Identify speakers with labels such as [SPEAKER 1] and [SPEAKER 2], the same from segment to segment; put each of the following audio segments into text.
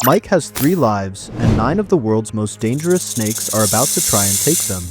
[SPEAKER 1] Mike has 3 lives, and 9 of the world's most dangerous snakes are about to try and take them.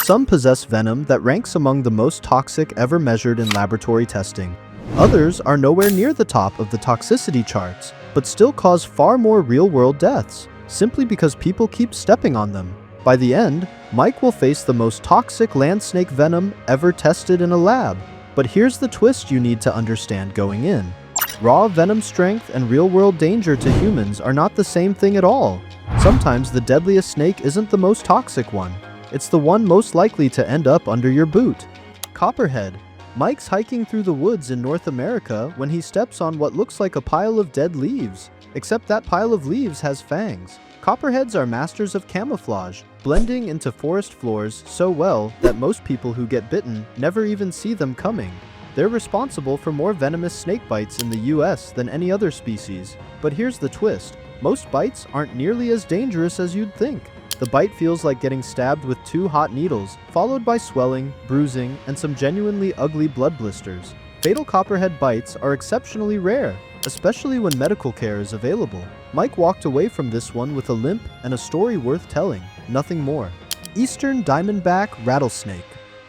[SPEAKER 1] Some possess venom that ranks among the most toxic ever measured in laboratory testing. Others are nowhere near the top of the toxicity charts, but still cause far more real-world deaths, simply because people keep stepping on them. By the end, Mike will face the most toxic land snake venom ever tested in a lab. But here's the twist you need to understand going in. Raw venom strength and real-world danger to humans are not the same thing at all. Sometimes the deadliest snake isn't the most toxic one. It's the one most likely to end up under your boot. Copperhead. Mike's hiking through the woods in North America when he steps on what looks like a pile of dead leaves. Except that pile of leaves has fangs. Copperheads are masters of camouflage, blending into forest floors so well that most people who get bitten never even see them coming. They're responsible for more venomous snake bites in the US than any other species. But here's the twist. Most bites aren't nearly as dangerous as you'd think. The bite feels like getting stabbed with 2 hot needles, followed by swelling, bruising, and some genuinely ugly blood blisters. Fatal copperhead bites are exceptionally rare, especially when medical care is available. Mike walked away from this one with a limp and a story worth telling, nothing more. Eastern diamondback rattlesnake.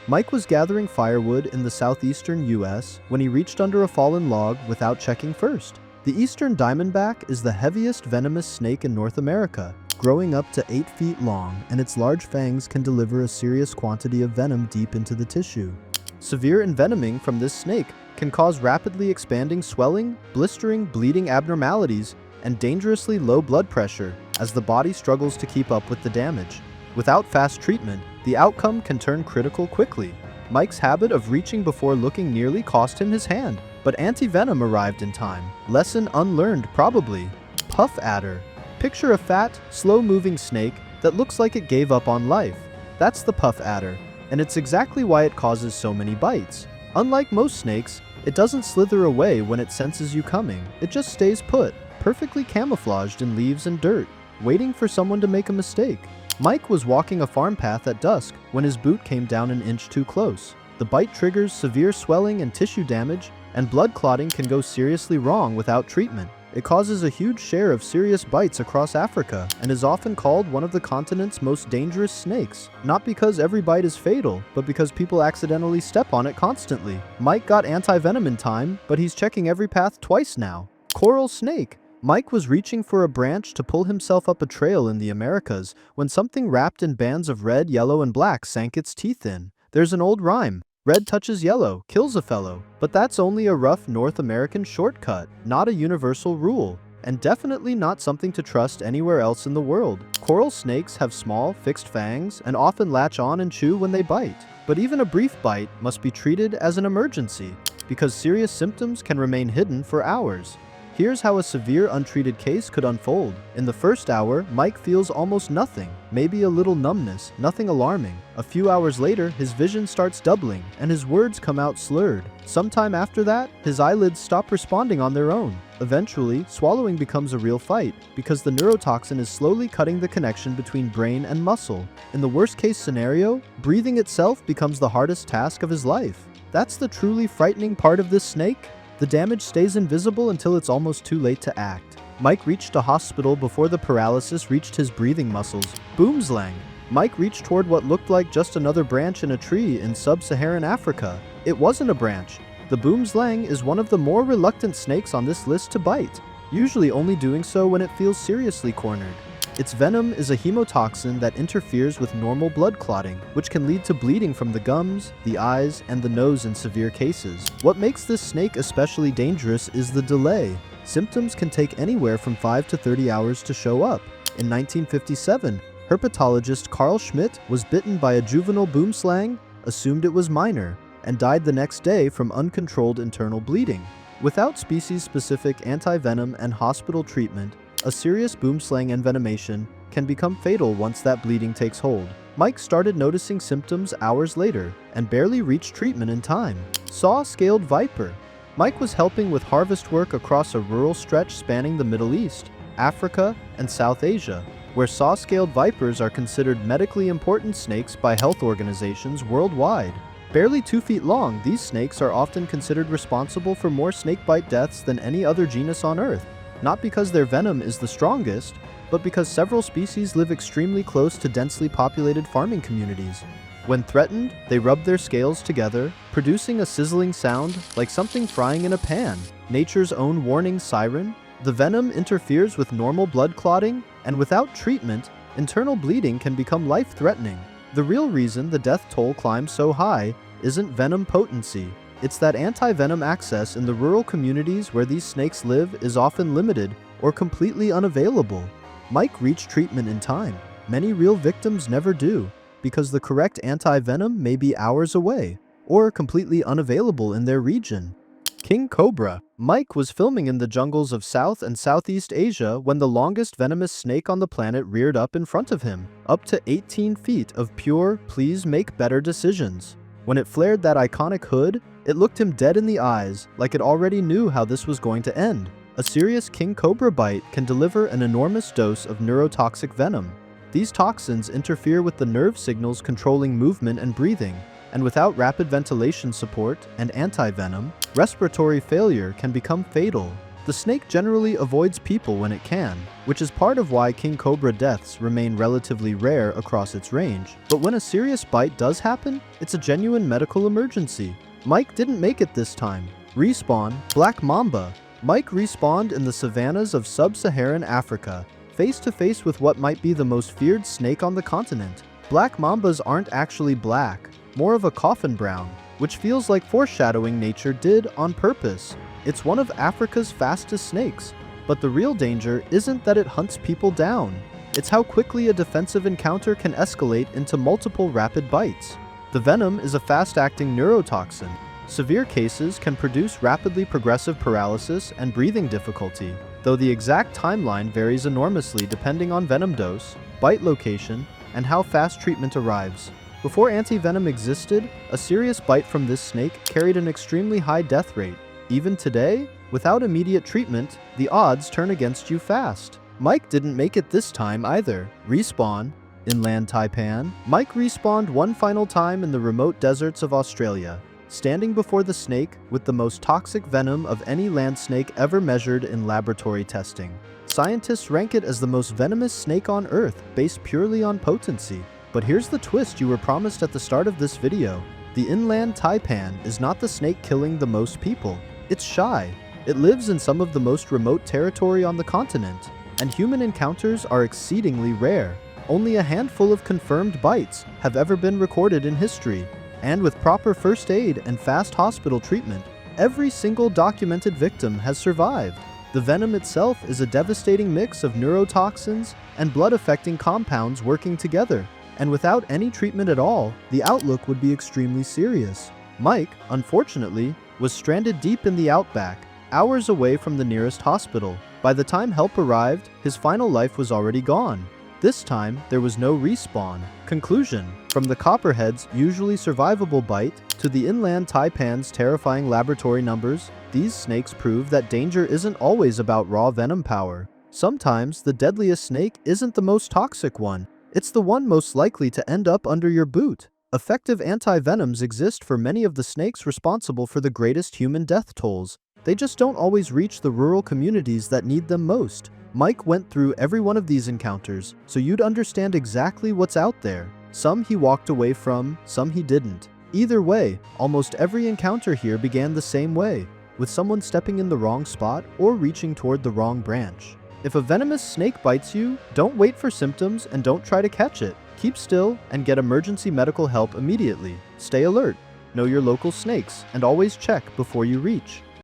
[SPEAKER 1] Mike was gathering firewood in the southeastern US when he reached under a fallen log without checking first. The eastern diamondback is the heaviest venomous snake in North America, growing up to 8 feet long, and its large fangs can deliver a serious quantity of venom deep into the tissue. Severe envenoming from this snake can cause rapidly expanding swelling, blistering, bleeding abnormalities, and dangerously low blood pressure as the body struggles to keep up with the damage. Without fast treatment, the outcome can turn critical quickly. Mike's habit of reaching before looking nearly cost him his hand, but anti-venom arrived in time. Lesson unlearned, probably. Puff adder. Picture a fat, slow-moving snake that looks like it gave up on life. That's the puff adder, and it's exactly why it causes so many bites. Unlike most snakes, it doesn't slither away when it senses you coming. It just stays put, perfectly camouflaged in leaves and dirt, waiting for someone to make a mistake. Mike was walking a farm path at dusk when his boot came down an inch too close. The bite triggers severe swelling and tissue damage, and blood clotting can go seriously wrong without treatment. It causes a huge share of serious bites across Africa and is often called one of the continent's most dangerous snakes. Not because every bite is fatal, but because people accidentally step on it constantly. Mike got anti-venom in time, but he's checking every path twice now. Coral snake. Mike was reaching for a branch to pull himself up a trail in the Americas when something wrapped in bands of red, yellow, and black sank its teeth in. There's an old rhyme. Red touches yellow, kills a fellow. But that's only a rough North American shortcut, not a universal rule, and definitely not something to trust anywhere else in the world. Coral snakes have small, fixed fangs and often latch on and chew when they bite. But even a brief bite must be treated as an emergency, because serious symptoms can remain hidden for hours. Here's how a severe untreated case could unfold. In the first hour, Mike feels almost nothing, maybe a little numbness, nothing alarming. A few hours later, his vision starts doubling, and his words come out slurred. Sometime after that, his eyelids stop responding on their own. Eventually, swallowing becomes a real fight, because the neurotoxin is slowly cutting the connection between brain and muscle. In the worst-case scenario, breathing itself becomes the hardest task of his life. That's the truly frightening part of this snake. The damage stays invisible until it's almost too late to act. Mike reached a hospital before the paralysis reached his breathing muscles. Boomslang. Mike reached toward what looked like just another branch in a tree in sub-Saharan Africa. It wasn't a branch. The boomslang is one of the more reluctant snakes on this list to bite, usually only doing so when it feels seriously cornered. Its venom is a hemotoxin that interferes with normal blood clotting, which can lead to bleeding from the gums, the eyes, and the nose in severe cases. What makes this snake especially dangerous is the delay. Symptoms can take anywhere from 5 to 30 hours to show up. In 1957, herpetologist Carl Schmidt was bitten by a juvenile boomslang, assumed it was minor, and died the next day from uncontrolled internal bleeding. Without species-specific anti-venom and hospital treatment, a serious boomslang envenomation can become fatal once that bleeding takes hold. Mike started noticing symptoms hours later and barely reached treatment in time. Saw-scaled viper. Mike was helping with harvest work across a rural stretch spanning the Middle East, Africa, and South Asia, where saw-scaled vipers are considered medically important snakes by health organizations worldwide. Barely 2 feet long, these snakes are often considered responsible for more snakebite deaths than any other genus on Earth. not because their venom is the strongest, but because several species live extremely close to densely populated farming communities. When threatened, they rub their scales together, producing a sizzling sound like something frying in a pan. Nature's own warning siren, the venom interferes with normal blood clotting, and without treatment, internal bleeding can become life-threatening. The real reason the death toll climbs so high isn't venom potency. It's that anti-venom access in the rural communities where these snakes live is often limited or completely unavailable. Mike reached treatment in time. Many real victims never do, because the correct anti-venom may be hours away, or completely unavailable in their region. King Cobra. Mike was filming in the jungles of South and Southeast Asia when the longest venomous snake on the planet reared up in front of him, up to 18 feet of pure, please make better decisions. When it flared that iconic hood, it looked him dead in the eyes, like it already knew how this was going to end. A serious king cobra bite can deliver an enormous dose of neurotoxic venom. These toxins interfere with the nerve signals controlling movement and breathing, and without rapid ventilation support and anti-venom, respiratory failure can become fatal. The snake generally avoids people when it can, which is part of why king cobra deaths remain relatively rare across its range. But when a serious bite does happen, it's a genuine medical emergency. Mike didn't make it this time. Respawn, Black Mamba. Mike respawned in the savannas of sub-Saharan Africa, face to face with what might be the most feared snake on the continent. Black mambas aren't actually black, more of a coffin brown, which feels like foreshadowing nature did on purpose. It's one of Africa's fastest snakes, but the real danger isn't that it hunts people down. It's how quickly a defensive encounter can escalate into multiple rapid bites. The venom is a fast-acting neurotoxin. Severe cases can produce rapidly progressive paralysis and breathing difficulty, though the exact timeline varies enormously depending on venom dose, bite location, and how fast treatment arrives. Before anti-venom existed, a serious bite from this snake carried an extremely high death rate. Even today, without immediate treatment, the odds turn against you fast. Mike didn't make it this time either. Respawn. Inland Taipan. Mike respawned one final time in the remote deserts of Australia, standing before the snake with the most toxic venom of any land snake ever measured in laboratory testing. Scientists rank it as the most venomous snake on Earth, based purely on potency. But here's the twist you were promised at the start of this video. The inland taipan is not the snake killing the most people. It's shy. It lives in some of the most remote territory on the continent, and human encounters are exceedingly rare. Only a handful of confirmed bites have ever been recorded in history, and with proper first aid and fast hospital treatment, every single documented victim has survived. The venom itself is a devastating mix of neurotoxins and blood-affecting compounds working together, and without any treatment at all, the outlook would be extremely serious. Mike, unfortunately, was stranded deep in the outback, hours away from the nearest hospital. By the time help arrived, his final life was already gone. This time, there was no respawn. Conclusion: from the copperhead's usually survivable bite to the inland taipan's terrifying laboratory numbers, these snakes prove that danger isn't always about raw venom power. Sometimes, the deadliest snake isn't the most toxic one. It's the one most likely to end up under your boot. Effective anti-venoms exist for many of the snakes responsible for the greatest human death tolls. They just don't always reach the rural communities that need them most. Mike went through every one of these encounters, so you'd understand exactly what's out there. Some he walked away from, some he didn't. Either way, almost every encounter here began the same way, with someone stepping in the wrong spot or reaching toward the wrong branch. If a venomous snake bites you, don't wait for symptoms and don't try to catch it. Keep still and get emergency medical help immediately. Stay alert, know your local snakes, and always check before you reach.